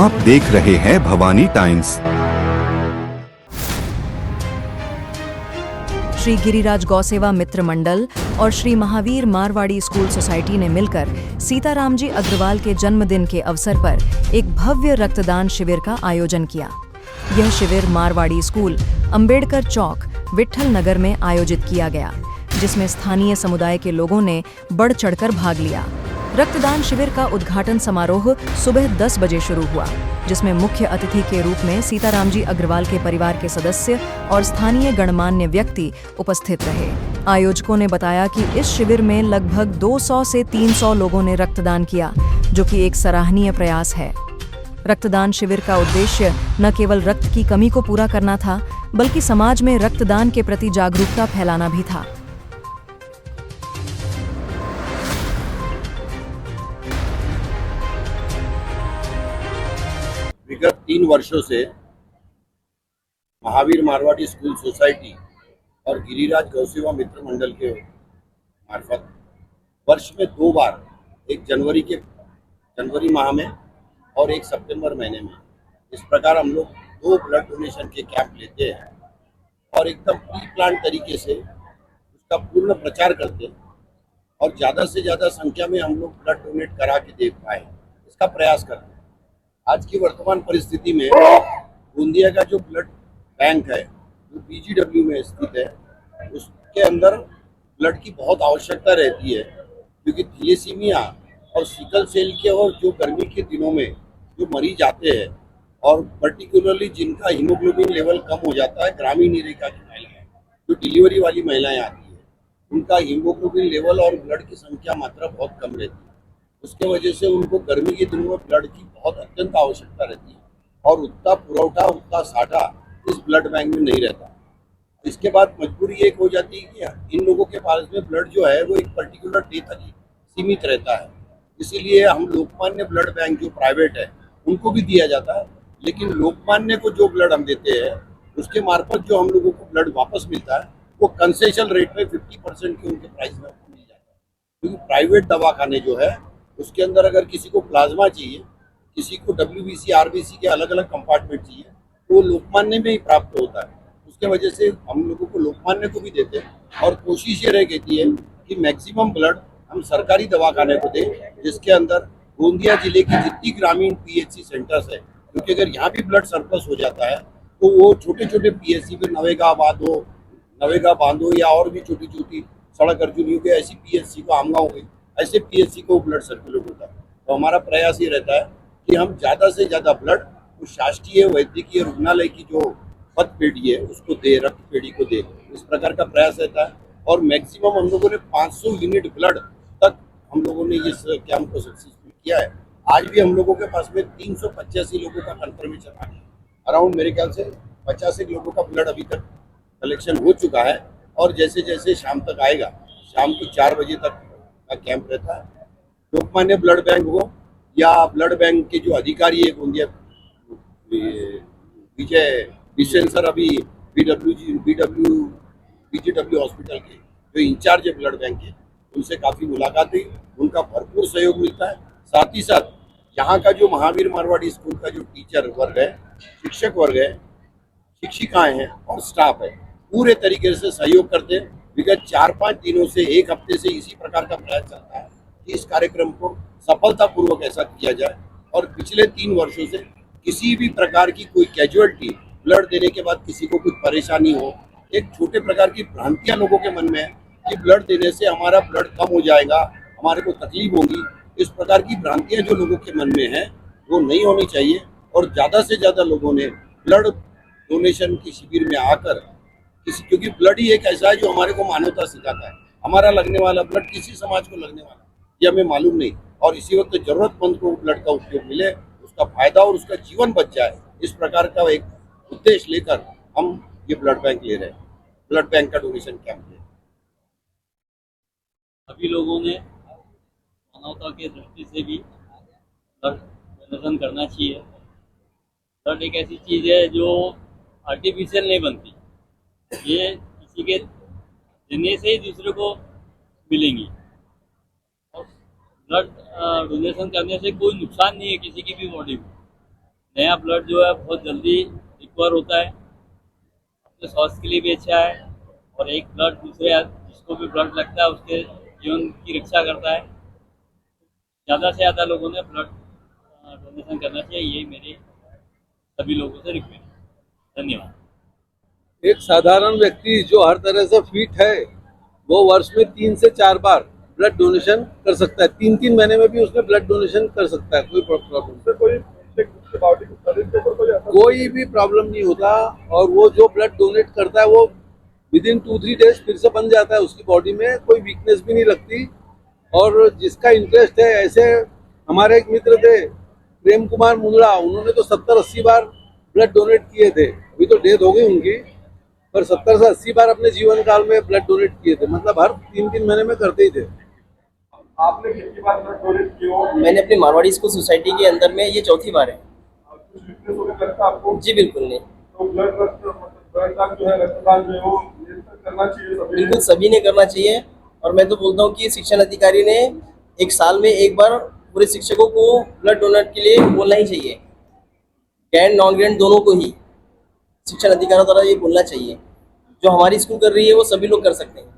आप देख रहे हैं भवानी टाइम्स। श्री गिरिराज गौसेवा मित्र मंडल और श्री महावीर मारवाड़ी स्कूल सोसाइटी ने मिलकर सीताराम जी अग्रवाल के जन्मदिन के अवसर पर एक भव्य रक्तदान शिविर का आयोजन किया। यह शिविर मारवाड़ी स्कूल, अंबेडकर चौक, विट्ठल नगर में आयोजित किया गया, जिसमें स्थानीय समुदाय के लोगों ने बढ़ चढ़कर भाग लिया। रक्तदान शिविर का उद्घाटन समारोह सुबह 10 बजे शुरू हुआ, जिसमें मुख्य अतिथि के रूप में सीताराम जी अग्रवाल के परिवार के सदस्य और स्थानीय गणमान्य व्यक्ति उपस्थित रहे। आयोजकों ने बताया कि इस शिविर में लगभग 200 से 300 लोगों ने रक्तदान किया, जो कि एक सराहनीय प्रयास है। रक्तदान शिविर का उद्देश्य न केवल रक्त की कमी को पूरा करना था, बल्कि समाज में रक्तदान के प्रति जागरूकता फैलाना भी था। विगत 3 वर्षों से महावीर मारवाड़ी स्कूल सोसाइटी और गिरिराज गौसेवा मित्र मंडल के मार्फत वर्ष में 2 बार, एक जनवरी माह में और एक सितंबर महीने में, इस प्रकार हम लोग 2 ब्लड डोनेशन के कैंप लेते हैं और एकदम प्री प्लान तरीके से उसका पूर्ण प्रचार करते हैं और ज़्यादा से ज़्यादा संख्या में हम लोग ब्लड डोनेट करा के दे पाए, इसका प्रयास करते हैं। आज की वर्तमान परिस्थिति में गोंदिया का जो ब्लड बैंक है, जो बीजीडब्ल्यू में स्थित है, उसके अंदर ब्लड की बहुत आवश्यकता रहती है, क्योंकि थैलेसीमिया और सिकल सेल के और जो गर्मी के दिनों में जो मरीज आते हैं और पर्टिकुलरली जिनका हीमोग्लोबिन लेवल कम हो जाता है, ग्रामीण इलाका की महिलाएं, जो डिलीवरी वाली महिलाएं आती है, उनका हीमोग्लोबिन लेवल और ब्लड की संख्या मात्रा बहुत कम रहती है। उसके वजह से उनको गर्मी के दिनों में ब्लड की बहुत अत्यंत आवश्यकता रहती है और उतना पुरवठा, उतना साठा इस ब्लड बैंक में नहीं रहता। इसके बाद मजबूरी एक हो जाती है कि इन लोगों के पास में ब्लड जो है वो एक पर्टिकुलर डे तक ही सीमित रहता है। इसीलिए हम लोकमान्य ब्लड बैंक जो प्राइवेट है उनको भी दिया जाता है, लेकिन लोकमान्य को जो ब्लड हम देते हैं उसके मार्फत जो हम लोगों को ब्लड वापस मिलता है वो कंसेशन रेट में 50% के उनके प्राइस में मिल जाता है। क्योंकि प्राइवेट दवाखाने जो है उसके अंदर अगर किसी को प्लाज्मा चाहिए, किसी को WBC, RBC के अलग अलग कंपार्टमेंट चाहिए, तो वो लोकमान्य में ही प्राप्त होता है। उसके वजह से हम लोगों को लोकमान्य को भी देते हैं और कोशिश ये रह कहती है कि मैक्सिमम ब्लड हम सरकारी दवाखाने को दें, जिसके अंदर गोंदिया जिले की जितनी ग्रामीण PHC सेंटर्स है, क्योंकि अगर यहाँ भी ब्लड सरप्लस हो जाता है तो वो छोटे छोटे PHC पे नवेगा बांधो या और भी छोटी छोटी सड़क अर्जुनी हो गई, ऐसी PHC को आमगा हो गई, ऐसे PHC को ब्लड सर्कुलेट होता है। तो हमारा प्रयास ये रहता है कि हम ज़्यादा से ज़्यादा ब्लड उस शासकीय वैद्यकीय रुग्णालय की जो पथ पेढ़ी है उसको दे, रक्त पेढ़ी को दे, इस प्रकार का प्रयास रहता है। और मैक्सिमम हम लोगों ने 500 यूनिट ब्लड तक हम लोगों ने इस कैंप को सक्सेसफुल किया है। आज भी हम लोगों के पास में 385 लोगों का कंफर्मेशन आ गया, अराउंड मेरे ख्याल से 85 लोगों का ब्लड अभी तक कलेक्शन हो चुका है और जैसे जैसे शाम तक आएगा, शाम की 4 बजे तक का कैंप रहता है। लोकमान्य ब्लड बैंक हो या ब्लड बैंक के जो अधिकारी है गोंदिया विजय सर, अभी बीजीडब्ल्यू हॉस्पिटल के जो इंचार्ज है ब्लड बैंक के, उनसे काफ़ी मुलाकात हुई, उनका भरपूर सहयोग मिलता है। साथ ही साथ यहाँ का जो महावीर मारवाड़ी स्कूल का जो टीचर वर्ग है, शिक्षक वर्ग है, शिक्षिकाएं हैं और स्टाफ है, पूरे तरीके से सहयोग करते हैं। विगत 4-5 दिनों से, एक हफ्ते से इसी प्रकार का प्रयास चलता है कि इस कार्यक्रम को सफलतापूर्वक ऐसा किया जाए और पिछले 3 वर्षों से किसी भी प्रकार की कोई कैजुअलिटी, ब्लड देने के बाद किसी को कुछ परेशानी हो, एक छोटे प्रकार की भ्रांतियां लोगों के मन में है कि ब्लड देने से हमारा ब्लड कम हो जाएगा, हमारे को तकलीफ होगी, इस प्रकार की भ्रांतियां जो लोगों के मन में है वो नहीं होनी चाहिए। और ज़्यादा से ज़्यादा लोगों ने ब्लड डोनेशन की शिविर में आकर क्योंकि ब्लड ही एक ऐसा है जो हमारे को मानवता सिखाता है। हमारा लगने वाला ब्लड किसी समाज को लगने वाला ये हमें मालूम नहीं, और इसी वक्त जरूरतमंद को ब्लड का उपयोग मिले, उसका फायदा और उसका जीवन बच जाए, इस प्रकार का एक उद्देश्य लेकर हम ये ब्लड बैंक ले रहे हैं, ब्लड बैंक का डोनेशन कैंप ले। सभी लोगों ने मानवता की दृष्टि से भी ब्लड डोनेशन करना चाहिए। ब्लड एक ऐसी चीज़ है जो आर्टिफिशियल नहीं बनती, ये किसी के देने से ही दूसरे को मिलेंगी। और ब्लड डोनेशन करने से कोई नुकसान नहीं है किसी की भी बॉडी में। नया ब्लड जो है बहुत जल्दी रिकवर होता है, अपने स्वास्थ्य के लिए भी अच्छा है, और एक ब्लड दूसरे जिसको भी ब्लड लगता है उसके जीवन की रक्षा करता है। ज़्यादा से ज़्यादा लोगों ने ब्लड डोनेशन करना चाहिए, ये मेरे सभी लोगों से रिक्वेस्ट है। धन्यवाद। एक साधारण व्यक्ति जो हर तरह से फिट है वो वर्ष में 3 से 4 बार ब्लड डोनेशन कर सकता है। 3-3 महीने में भी उसमें ब्लड डोनेशन कर सकता है, कोई प्रॉब्लम कोई भी प्रॉब्लम नहीं होता। और वो जो ब्लड डोनेट करता है वो विदिन 2-3 डेज फिर से बन जाता है, उसकी बॉडी में कोई वीकनेस भी नहीं लगती। और जिसका इंटरेस्ट है, ऐसे हमारे एक मित्र थे प्रेम कुमार मुंदड़ा, उन्होंने तो 70-80 बार ब्लड डोनेट किए थे। अभी तो डेथ हो गई उनकी, पर 70 से 80 बार अपने जीवन काल में ब्लड डोनेट किए थे। मतलब हर 3-3 महीने में करते ही थे। आपने कितनी बार ब्लड डोनेट किया हो? मैंने अपनी मारवाड़ी स्कूल सोसाइटी के अंदर में ये चौथी बार है। कुछ वीकनेस होने लगता है आपको? जी बिल्कुल नहीं, तो ब्लड जो है रक्तदान जो है वो निरंतर करना चाहिए सभी ने। बिल्कुल सभी ने करना चाहिए। और मैं तो बोलता हूँ कि शिक्षण अधिकारी ने एक साल में एक बार पूरे शिक्षकों को ब्लड डोनेट के लिए बोलना ही चाहिए, ग्रैंड नॉन ग्रैंड दोनों को ही शिक्षण अधिकारियों द्वारा ये बोलना चाहिए। जो हमारी स्कूल कर रही है वो सभी लोग कर सकते हैं।